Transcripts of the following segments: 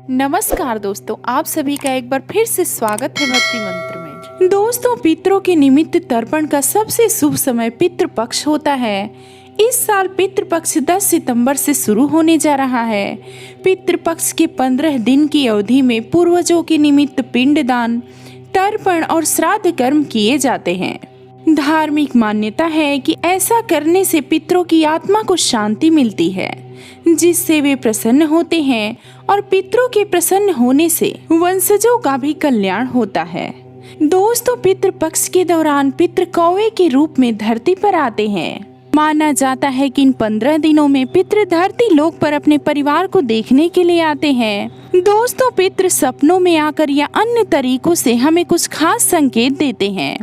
नमस्कार दोस्तों, आप सभी का एक बार फिर से स्वागत है भक्ति मंत्र में। दोस्तों, पितरों के निमित्त तर्पण का सबसे शुभ समय पितृपक्ष होता है। इस साल पितृपक्ष 10 सितंबर से शुरू होने जा रहा है। पितृपक्ष के 15 दिन की अवधि में पूर्वजों के निमित्त पिंडदान, तर्पण और श्राद्ध कर्म किए जाते हैं। धार्मिक मान्यता है कि ऐसा करने से पितरों की आत्मा को शांति मिलती है, जिससे वे प्रसन्न होते हैं और पितरों के प्रसन्न होने से वंशजों का भी कल्याण होता है। दोस्तों, पितृपक्ष के दौरान पितृ कौवे के रूप में धरती पर आते हैं। माना जाता है कि इन 15 दिनों में पितृ धरती लोक पर अपने परिवार को देखने के लिए आते हैं। दोस्तों, पितृ सपनों में आकर या अन्य तरीकों से हमें कुछ खास संकेत देते हैं।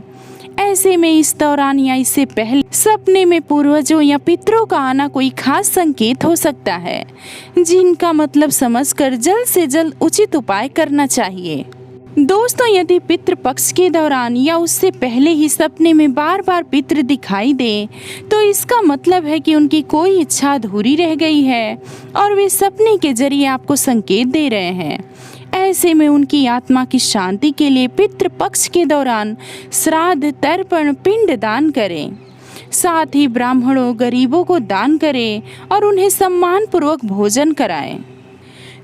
ऐसे में इस दौरान या इससे पहले सपने में पूर्वजों या पितरों का आना कोई खास संकेत हो सकता है, जिनका मतलब समझकर जल्द से जल्द उचित उपाय करना चाहिए। दोस्तों, यदि पितृपक्ष के दौरान या उससे पहले ही सपने में बार बार पितृ दिखाई दे, तो इसका मतलब है कि उनकी कोई इच्छा अधूरी रह गई है और वे सपने के जरिए आपको संकेत दे रहे हैं। ऐसे में उनकी आत्मा की शांति के लिए पितृपक्ष के दौरान श्राद्ध, तर्पण, पिंड दान करें। साथ ही ब्राह्मणों, गरीबों को दान करें और उन्हें सम्मान पूर्वक भोजन कराएं।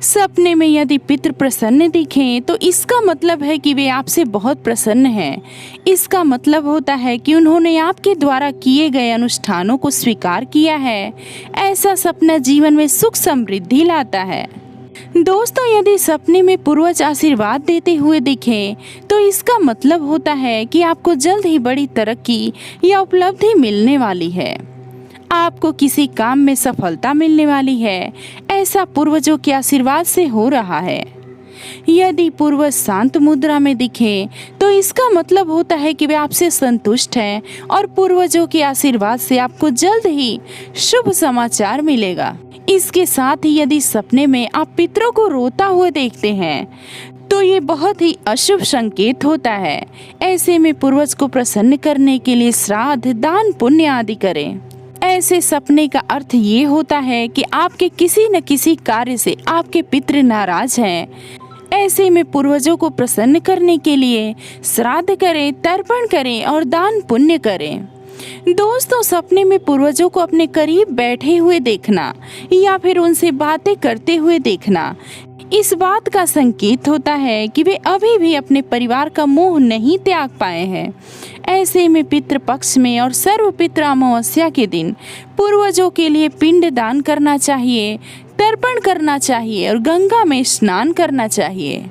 सपने में यदि पितृ प्रसन्न दिखें तो इसका मतलब है कि वे आपसे बहुत प्रसन्न हैं। इसका मतलब होता है कि उन्होंने आपके द्वारा किए गए अनुष्ठानों को स्वीकार किया है। ऐसा सपना जीवन में सुख समृद्धि लाता है। दोस्तों, यदि सपने में पूर्वज आशीर्वाद देते हुए दिखें तो इसका मतलब होता है कि आपको जल्द ही बड़ी तरक्की या उपलब्धि मिलने वाली है। आपको किसी काम में सफलता मिलने वाली है। ऐसा पूर्वजों के आशीर्वाद से हो रहा है। यदि पूर्वज शांत मुद्रा में दिखें तो इसका मतलब होता है कि वे आपसे संतुष्ट हैं और पूर्वजों के आशीर्वाद से आपको जल्द ही शुभ समाचार मिलेगा। इसके साथ ही यदि सपने में आप पितरों को रोता हुए देखते हैं तो ये बहुत ही अशुभ संकेत होता है। ऐसे में पूर्वज को प्रसन्न करने के लिए श्राद्ध, दान, पुण्य आदि करें। ऐसे सपने का अर्थ ये होता है कि आपके किसी न किसी कार्य से आपके पितृ नाराज हैं। ऐसे में पूर्वजों को प्रसन्न करने के लिए श्राद्ध करें, तर्पण करें और दान पुण्य करें। दोस्तों, सपने में पूर्वजों को अपने करीब बैठे हुए देखना या फिर उनसे बातें करते हुए देखना इस बात का संकेत होता है कि वे अभी भी अपने परिवार का मोह नहीं त्याग पाए हैं। ऐसे में पितृपक्ष में और सर्वपितृ अमावस्या के दिन पूर्वजों के लिए पिंड दान करना चाहिए, तर्पण करना चाहिए और गंगा में स्नान करना चाहिए।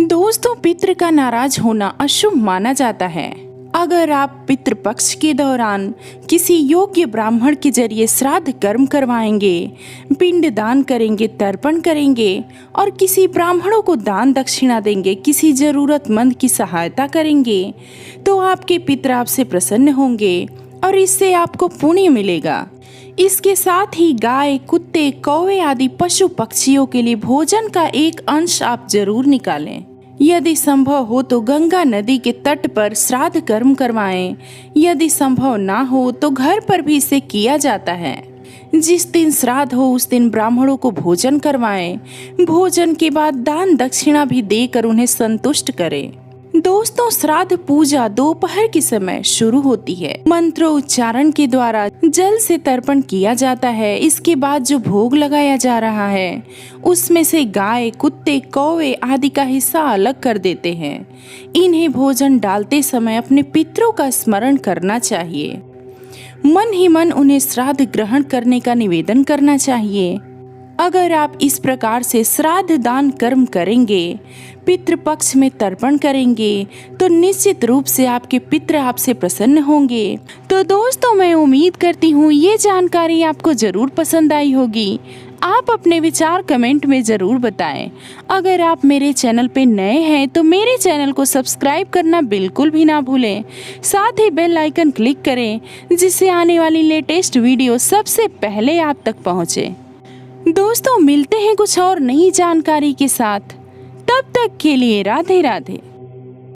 दोस्तों, पितृ का नाराज होना अशुभ माना जाता है। अगर आप पितृपक्ष के दौरान किसी योग्य ब्राह्मण के जरिए श्राद्ध कर्म करवाएंगे, पिंड दान करेंगे, तर्पण करेंगे और किसी ब्राह्मणों को दान दक्षिणा देंगे, किसी जरूरतमंद की सहायता करेंगे, तो आपके पितर आपसे प्रसन्न होंगे और इससे आपको पुण्य मिलेगा। इसके साथ ही गाय, कुत्ते, कौवे आदि पशु पक्षियों के लिए भोजन का एक अंश आप जरूर निकालें। यदि संभव हो तो गंगा नदी के तट पर श्राद्ध कर्म करवाएं। यदि संभव ना हो तो घर पर भी इसे किया जाता है। जिस दिन श्राद्ध हो उस दिन ब्राह्मणों को भोजन करवाएं। भोजन के बाद दान दक्षिणा भी देकर उन्हें संतुष्ट करें। दोस्तों, श्राद्ध पूजा दोपहर के समय शुरू होती है। मंत्रोच्चारण के द्वारा जल से तर्पण किया जाता है। इसके बाद जो भोग लगाया जा रहा है उसमें से गाय, कुत्ते, कौवे आदि का हिस्सा अलग कर देते हैं। इन्हें भोजन डालते समय अपने पितरों का स्मरण करना चाहिए। मन ही मन उन्हें श्राद्ध ग्रहण करने का निवेदन करना चाहिए। अगर आप इस प्रकार से श्राद्ध, दान कर्म करेंगे, पितृपक्ष में तर्पण करेंगे तो निश्चित रूप से आपके पितृ आपसे प्रसन्न होंगे। तो दोस्तों, मैं उम्मीद करती हूँ ये जानकारी आपको जरूर पसंद आई होगी। आप अपने विचार कमेंट में जरूर बताएं। अगर आप मेरे चैनल पे नए हैं तो मेरे चैनल को सब्सक्राइब करना बिल्कुल भी ना भूलें। साथ ही बेल आइकन क्लिक करें, जिससे आने वाली लेटेस्ट वीडियो सबसे पहले आप तक पहुँचे। दोस्तों, मिलते हैं कुछ और नई जानकारी के साथ। तब तक के लिए राधे राधे।